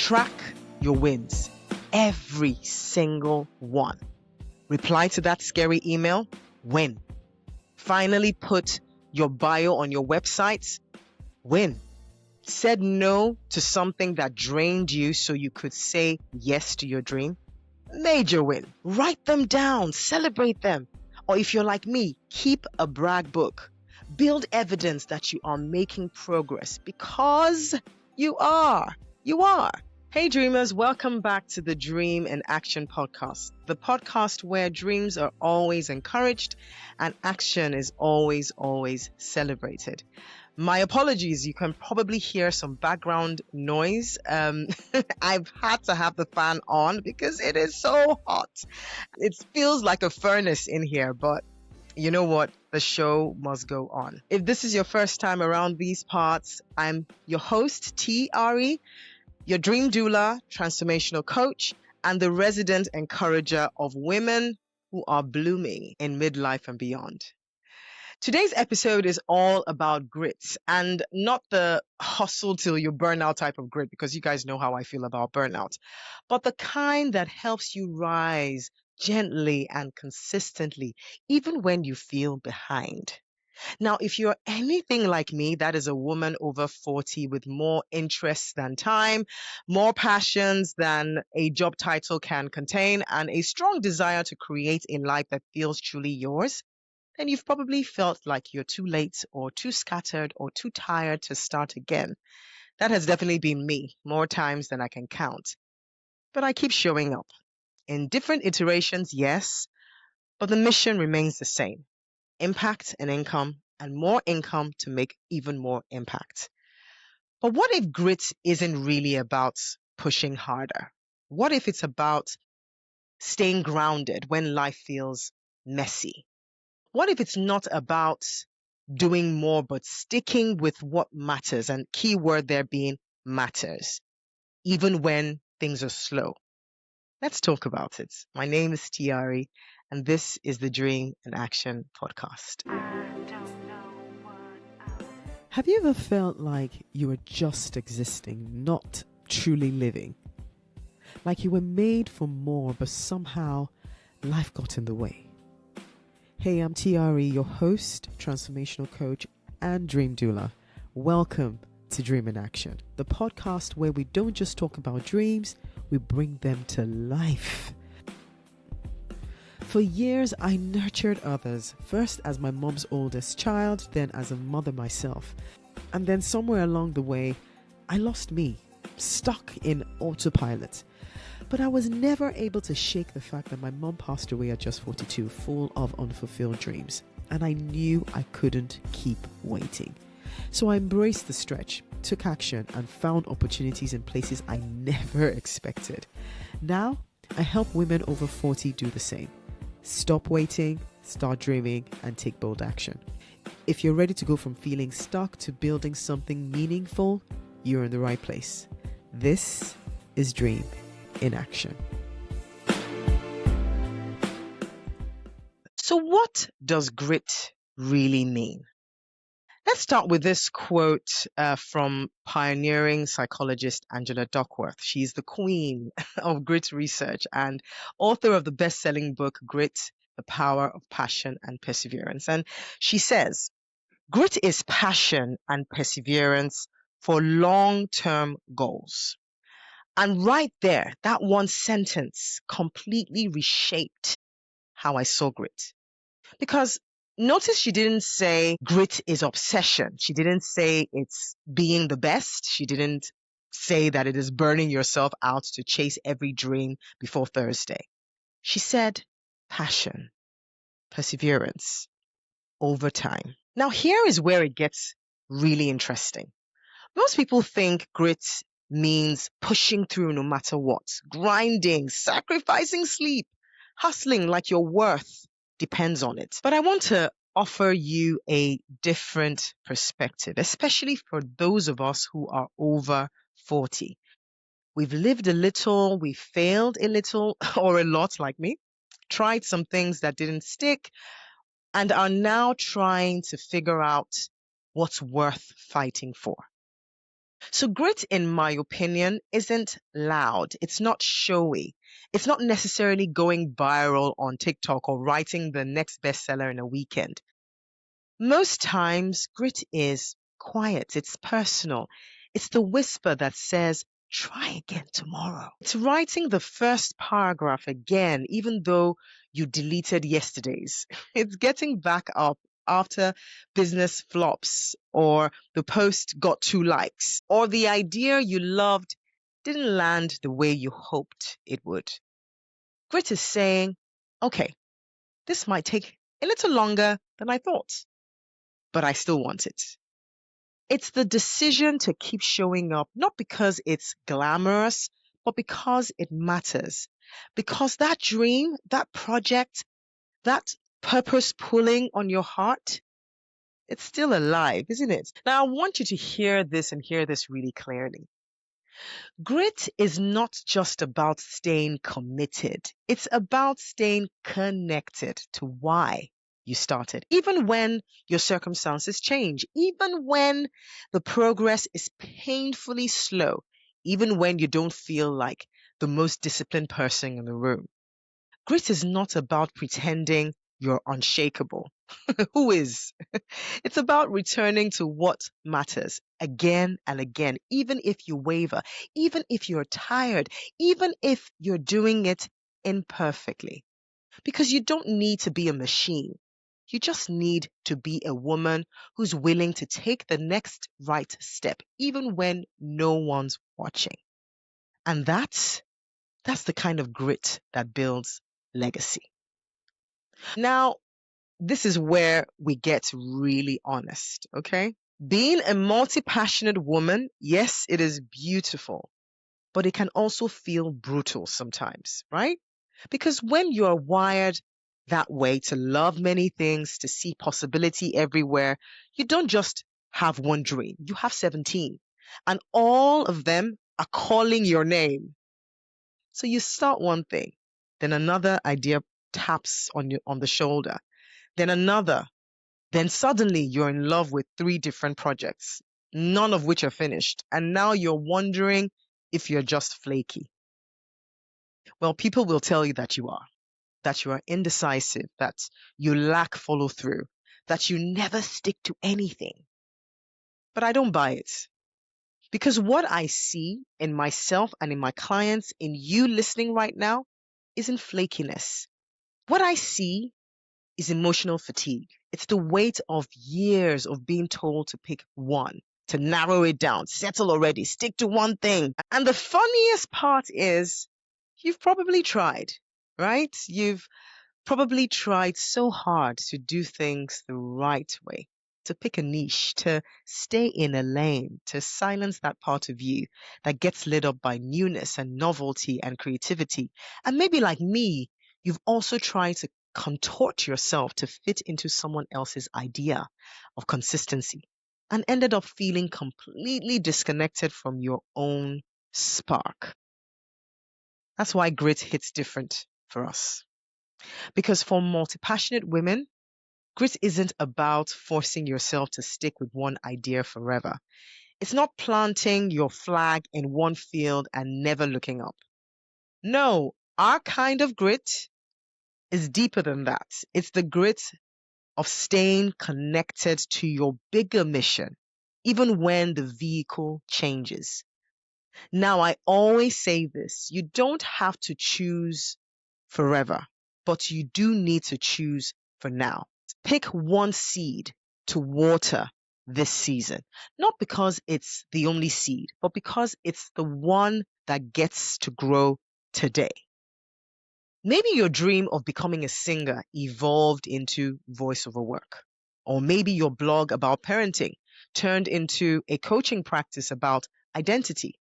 Track your wins, every single one. Reply to that scary email, win. Finally put your bio on your website, win. Said no to something that drained you so you could say yes to your dream, major win. Write them down, celebrate them. Or if you're like me, keep a brag book. Build evidence that you are making progress because you are. You are. Hey dreamers, welcome back to the Dream in Action podcast, the podcast where dreams are always encouraged and action is always celebrated. My apologies, you can probably hear some background noise. I've had to have the fan on because it is so hot. It feels like a furnace in here, but you know what? The show must go on. If this is your first time around these parts, I'm your host, TRE, your Dream Doula, transformational coach, and the resident encourager of women who are blooming in midlife and beyond. Today's episode is all about grit, and not the hustle till you burn out type of grit, because you guys know how I feel about burnout, but the kind that helps you rise gently and consistently, even when you feel behind. Now, if you're anything like me, that is a woman over 40 with more interests than time, more passions than a job title can contain, and a strong desire to create a life that feels truly yours, then you've probably felt like you're too late or too scattered or too tired to start again. That has definitely been me, more times than I can count. But I keep showing up. In different iterations, yes, but the mission remains the same. Impact and income, and more income to make even more impact. But what if grit isn't really about pushing harder? What if it's about staying grounded when life feels messy? What if it's not about doing more, but sticking with what matters? And key word there being matters, even when things are slow. Let's talk about it. My name is Tiari, and this is the Dream in Action podcast. Have you ever felt like you were just existing, not truly living? Like you were made for more, but somehow life got in the way? Hey, I'm TRE, your host, transformational coach, and Dream Doula. Welcome to Dream in Action, the podcast where we don't just talk about dreams, we bring them to life. For years, I nurtured others, first as my mom's oldest child, then as a mother myself. And then somewhere along the way, I lost me, stuck in autopilot. But I was never able to shake the fact that my mom passed away at just 42, full of unfulfilled dreams. And I knew I couldn't keep waiting. So I embraced the stretch, took action, and found opportunities in places I never expected. Now, I help women over 40 do the same. Stop waiting, start dreaming, and take bold action. If you're ready to go from feeling stuck to building something meaningful, you're in the right place. This is Dream in Action. So what does grit really mean? Let's start with this quote from pioneering psychologist Angela Duckworth. She's the queen of grit research and author of the best-selling book, Grit, The Power of Passion and Perseverance. And she says, grit is passion and perseverance for long-term goals. And right there, that one sentence completely reshaped how I saw grit. Because notice she didn't say grit is obsession. She didn't say it's being the best. She didn't say that it is burning yourself out to chase every dream before Thursday. She said passion, perseverance, over time. Now here is where it gets really interesting. Most people think grit means pushing through no matter what, grinding, sacrificing sleep, hustling like your worth depends on it. But I want to offer you a different perspective, especially for those of us who are over 40. We've lived a little, we failed a little or a lot like me, tried some things that didn't stick, and are now trying to figure out what's worth fighting for. So grit, in my opinion, isn't loud. It's not showy. It's not necessarily going viral on TikTok or writing the next bestseller in a weekend. Most times, grit is quiet. It's personal. It's the whisper that says, try again tomorrow. It's writing the first paragraph again, even though you deleted yesterday's. It's getting back up after business flops, or the post got 2 likes, or the idea you loved didn't land the way you hoped it would. Grit is saying, okay, this might take a little longer than I thought, but I still want it. It's the decision to keep showing up, not because it's glamorous, but because it matters. Because that dream, that project, that purpose pulling on your heart, it's still alive, isn't it? Now, I want you to hear this and hear this really clearly. Grit is not just about staying committed. It's about staying connected to why you started. Even when your circumstances change, even when the progress is painfully slow, even when you don't feel like the most disciplined person in the room. Grit is not about pretending you're unshakable. Who is? It's about returning to what matters again and again, even if you waver, even if you're tired, even if you're doing it imperfectly. Because you don't need to be a machine. You just need to be a woman who's willing to take the next right step, even when no one's watching. And that's the kind of grit that builds legacy. Now, this is where we get really honest, okay? Being a multi-passionate woman, yes, it is beautiful, but it can also feel brutal sometimes, right? Because when you're wired that way to love many things, to see possibility everywhere, you don't just have one dream, you have 17, and all of them are calling your name. So you start one thing, then another idea taps on the shoulder, then another. Then suddenly you're in love with 3 different projects, none of which are finished. And now you're wondering if you're just flaky. Well, people will tell you that you are indecisive, that you lack follow through, that you never stick to anything. But I don't buy it. Because what I see in myself and in my clients, in you listening right now, isn't flakiness. What I see is emotional fatigue. It's the weight of years of being told to pick one, to narrow it down, settle already, stick to one thing. And the funniest part is you've probably tried, right? You've probably tried so hard to do things the right way, to pick a niche, to stay in a lane, to silence that part of you that gets lit up by newness and novelty and creativity. And maybe like me, you've also tried to contort yourself to fit into someone else's idea of consistency and ended up feeling completely disconnected from your own spark. That's why grit hits different for us. Because for multi-passionate women, grit isn't about forcing yourself to stick with one idea forever. It's not planting your flag in one field and never looking up. No, our kind of grit is deeper than that. It's the grit of staying connected to your bigger mission, even when the vehicle changes. Now, I always say this, you don't have to choose forever, but you do need to choose for now. Pick one seed to water this season, not because it's the only seed, but because it's the one that gets to grow today. Maybe your dream of becoming a singer evolved into voiceover work, or maybe your blog about parenting turned into a coaching practice about identity.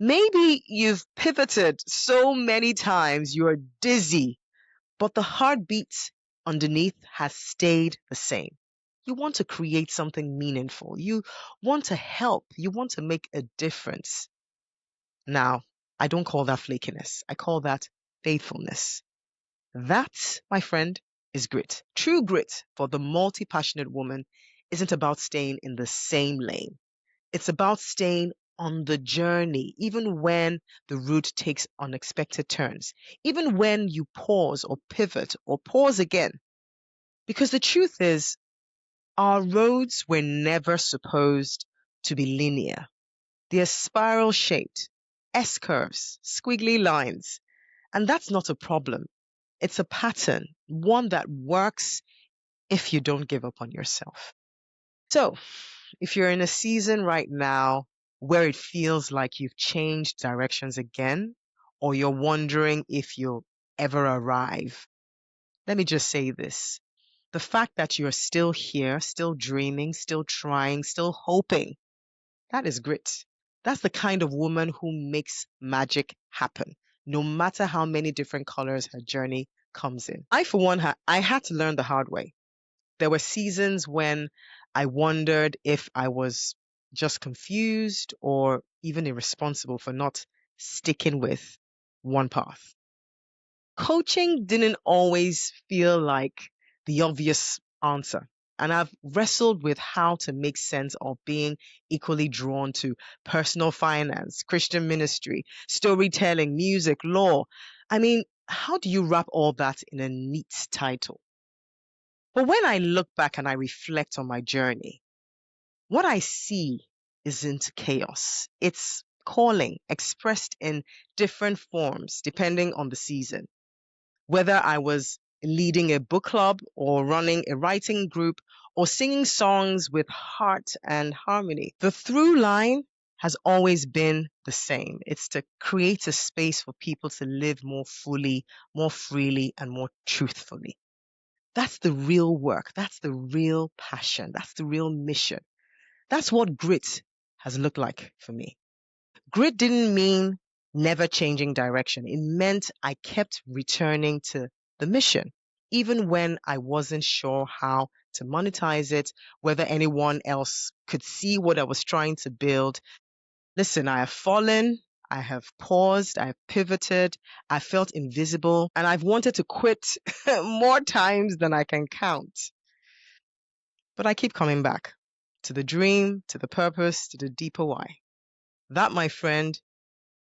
Maybe you've pivoted so many times you're dizzy, but the heartbeat underneath has stayed the same. You want to create something meaningful. You want to help. You want to make a difference. Now, I don't call that flakiness. I call that faithfulness. That, my friend, is grit. True grit for the multi-passionate woman isn't about staying in the same lane. It's about staying on the journey, even when the route takes unexpected turns, even when you pause or pivot or pause again. Because the truth is, our roads were never supposed to be linear. They're spiral shaped, S curves, squiggly lines. And that's not a problem. It's a pattern, one that works if you don't give up on yourself. So, if you're in a season right now where it feels like you've changed directions again, or you're wondering if you'll ever arrive, let me just say this. The fact that you're still here, still dreaming, still trying, still hoping, that is grit. That's the kind of woman who makes magic happen, no matter how many different colors her journey comes in. I, for one, I had to learn the hard way. There were seasons when I wondered if I was just confused or even irresponsible for not sticking with one path. Coaching didn't always feel like the obvious answer. And I've wrestled with how to make sense of being equally drawn to personal finance, Christian ministry, storytelling, music, law. I mean, how do you wrap all that in a neat title? But when I look back and I reflect on my journey, what I see isn't chaos. It's calling expressed in different forms depending on the season. Whether I was leading a book club or running a writing group or singing songs with heart and harmony, the through line has always been the same. It's to create a space for people to live more fully, more freely, and more truthfully. That's the real work. That's the real passion. That's the real mission. That's what grit has looked like for me. Grit didn't mean never changing direction. It meant I kept returning to the mission, even when I wasn't sure how to monetize it, whether anyone else could see what I was trying to build. Listen, I have fallen, I have paused, I have pivoted, I felt invisible, and I've wanted to quit more times than I can count. But I keep coming back to the dream, to the purpose, to the deeper why. That, my friend,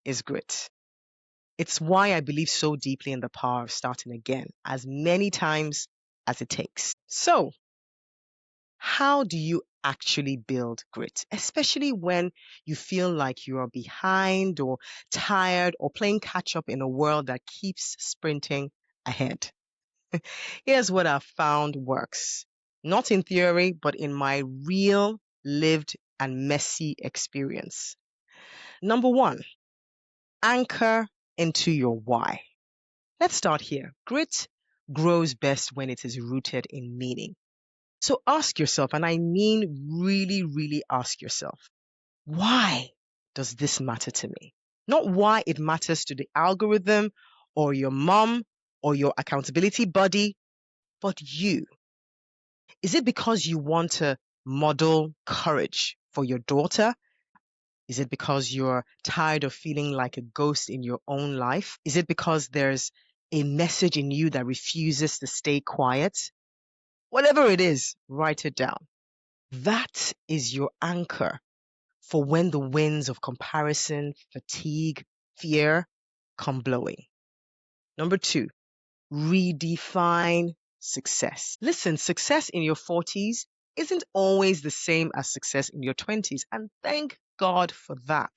is grit. It's why I believe so deeply in the power of starting again, as many times as it takes. So, how do you actually build grit, especially when you feel like you are behind or tired or playing catch up in a world that keeps sprinting ahead? Here's what I've found works, not in theory, but in my real, lived, and messy experience. Number one, anchor into your why. Let's start here. Grit grows best when it is rooted in meaning. So ask yourself, and I mean really, really ask yourself, why does this matter to me? Not why it matters to the algorithm or your mom or your accountability buddy, but you. Is it because you want to model courage for your daughter? Is it because you're tired of feeling like a ghost in your own life? Is it because there's a message in you that refuses to stay quiet? Whatever it is, write it down. That is your anchor for when the winds of comparison, fatigue, fear come blowing. Number two, redefine success. Listen, success in your 40s isn't always the same as success in your 20s, and thank God for that.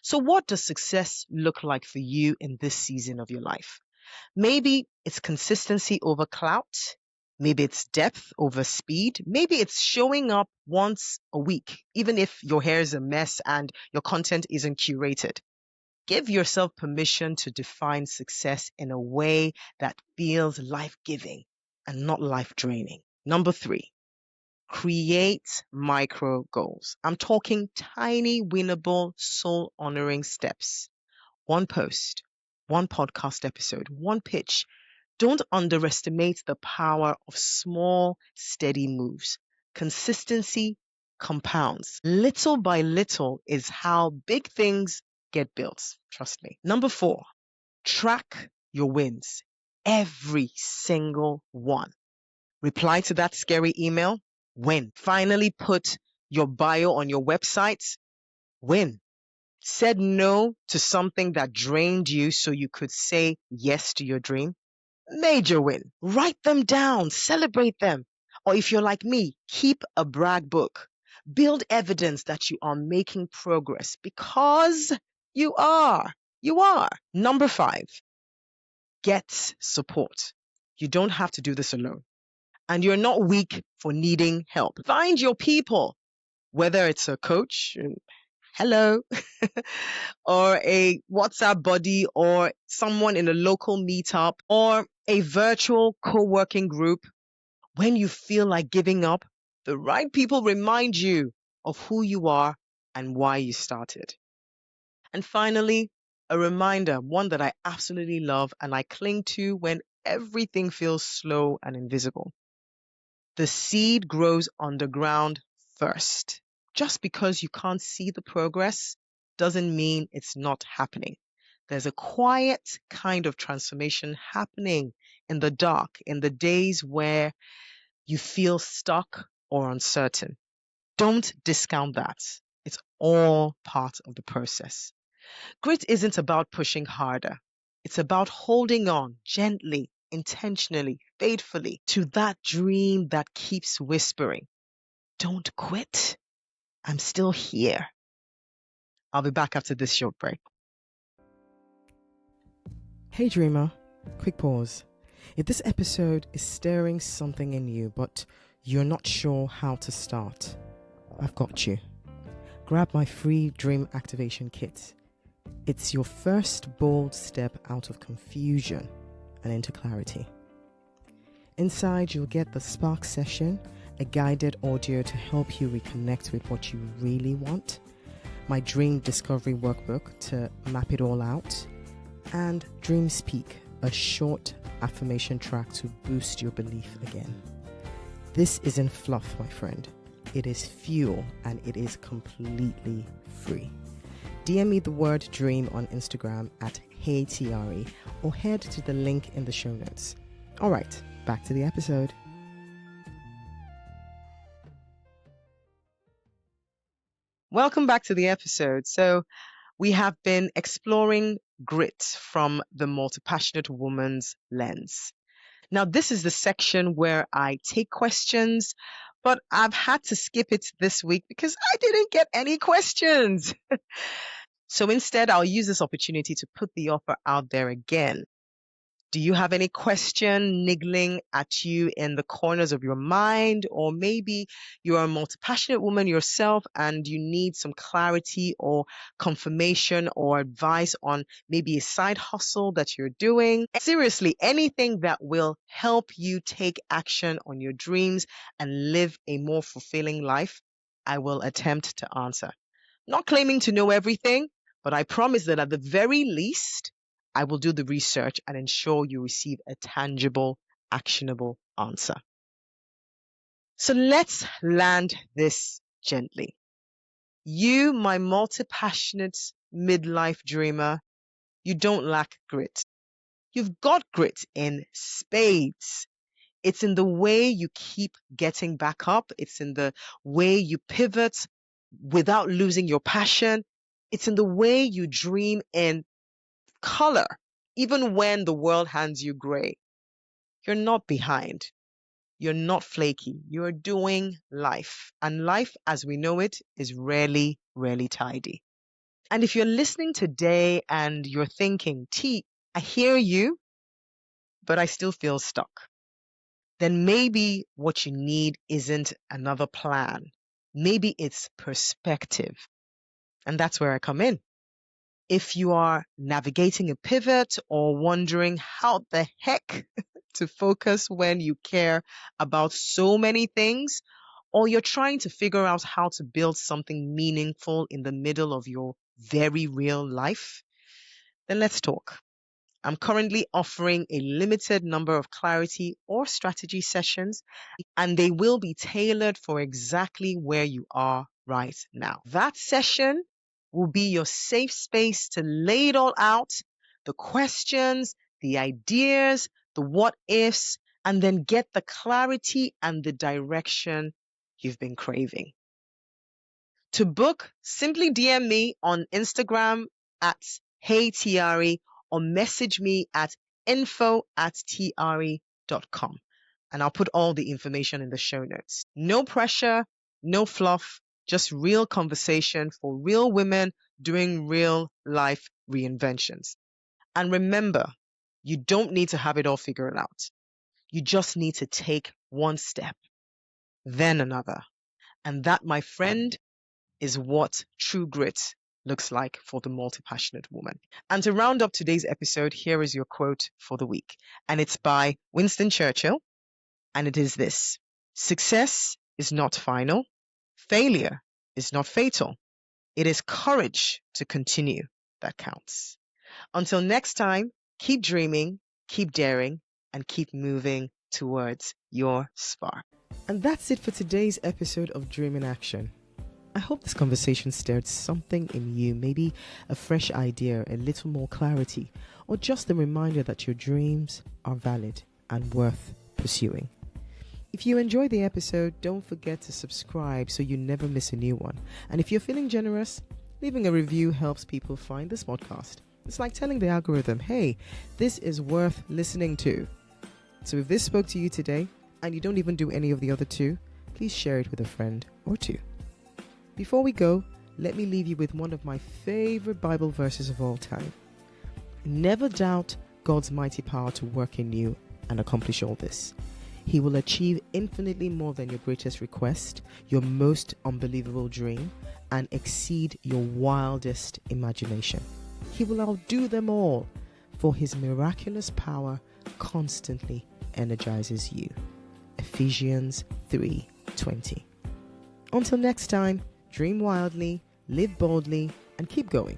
So what does success look like for you in this season of your life? Maybe it's consistency over clout. Maybe it's depth over speed. Maybe it's showing up once a week, even if your hair is a mess and your content isn't curated. Give yourself permission to define success in a way that feels life-giving and not life-draining. Number three, create micro goals. I'm talking tiny, winnable, soul-honoring steps. One post, one podcast episode, one pitch. Don't underestimate the power of small, steady moves. Consistency compounds. Little by little is how big things get built. Trust me. Number four, track your wins. Every single one. Reply to that scary email. Win. Finally put your bio on your website. Win. Said no to something that drained you so you could say yes to your dream? Major win. Write them down, celebrate them. Or if you're like me, keep a brag book. Build evidence that you are making progress because you are. You are. Number 5, get support. You don't have to do this alone. And you're not weak for needing help. Find your people, whether it's a coach, hello, or a WhatsApp buddy, or someone in a local meetup, or a virtual co-working group. When you feel like giving up, the right people remind you of who you are and why you started. And finally, a reminder, one that I absolutely love and I cling to when everything feels slow and invisible. The seed grows underground first. Just because you can't see the progress doesn't mean it's not happening. There's a quiet kind of transformation happening in the dark, in the days where you feel stuck or uncertain. Don't discount that. It's all part of the process. Grit isn't about pushing harder. It's about holding on gently, intentionally, faithfully to that dream that keeps whispering, don't quit. I'm still here. I'll be back after this short break. Hey dreamer, quick pause. If this episode is stirring something in you, but you're not sure how to start, I've got you. Grab my free Dream Activation Kit. It's your first bold step out of confusion and into clarity. Inside, you'll get the Spark session, a guided audio to help you reconnect with what you really want, my Dream Discovery Workbook to map it all out, and Dream Speak, a short affirmation track to boost your belief again. This isn't fluff, my friend. It is fuel, and it is completely free. DM me the word dream on Instagram at HeyTiari or head to the link in the show notes. All right, back to the episode. Welcome back to the episode. So, we have been exploring grit from the multipassionate woman's lens. Now, this is the section where I take questions, but I've had to skip it this week because I didn't get any questions. So instead, I'll use this opportunity to put the offer out there again. Do you have any question niggling at you in the corners of your mind? Or maybe you're a multi-passionate woman yourself and you need some clarity or confirmation or advice on maybe a side hustle that you're doing. Seriously, anything that will help you take action on your dreams and live a more fulfilling life, I will attempt to answer. Not claiming to know everything, but I promise that at the very least, I will do the research and ensure you receive a tangible, actionable answer. So let's land this gently. You, my multi-passionate midlife dreamer, you don't lack grit. You've got grit in spades. It's in the way you keep getting back up. It's in the way you pivot without losing your passion. It's in the way you dream in color, even when the world hands you gray. You're not behind. You're not flaky. You're doing life. And life as we know it is rarely, rarely tidy. And if you're listening today and you're thinking, T, I hear you, but I still feel stuck, then maybe what you need isn't another plan. Maybe it's perspective. And that's where I come in. If you are navigating a pivot or wondering how the heck to focus when you care about so many things, or you're trying to figure out how to build something meaningful in the middle of your very real life, then let's talk. I'm currently offering a limited number of clarity or strategy sessions, and they will be tailored for exactly where you are right now. That session will be your safe space to lay it all out, the questions, the ideas, the what ifs, and then get the clarity and the direction you've been craving. To book, simply DM me on Instagram at HeyTiari or message me at info@tiari.com. And I'll put all the information in the show notes. No pressure, no fluff, just real conversation for real women doing real life reinventions. And remember, you don't need to have it all figured out. You just need to take one step, then another. And that, my friend, is what true grit looks like for the multi-passionate woman. And to round up today's episode, here is your quote for the week. And it's by Winston Churchill. And it is this: success is not final. Failure is not fatal. It is courage to continue that counts. Until next time, keep dreaming, keep daring, and keep moving towards your spark. And that's it for today's episode of Dream in Action. I hope this conversation stirred something in you, maybe a fresh idea, a little more clarity, or just a reminder that your dreams are valid and worth pursuing. If you enjoyed the episode, don't forget to subscribe so you never miss a new one. And if you're feeling generous, leaving a review helps people find this podcast. It's like telling the algorithm, hey, this is worth listening to. So if this spoke to you today, and you don't even do any of the other two, please share it with a friend or two. Before we go, let me leave you with one of my favorite Bible verses of all time. Never doubt God's mighty power to work in you and accomplish all this. He will achieve infinitely more than your greatest request, your most unbelievable dream, and exceed your wildest imagination. He will outdo them all, for his miraculous power constantly energizes you. Ephesians 3:20. Until next time, dream wildly, live boldly, and keep going.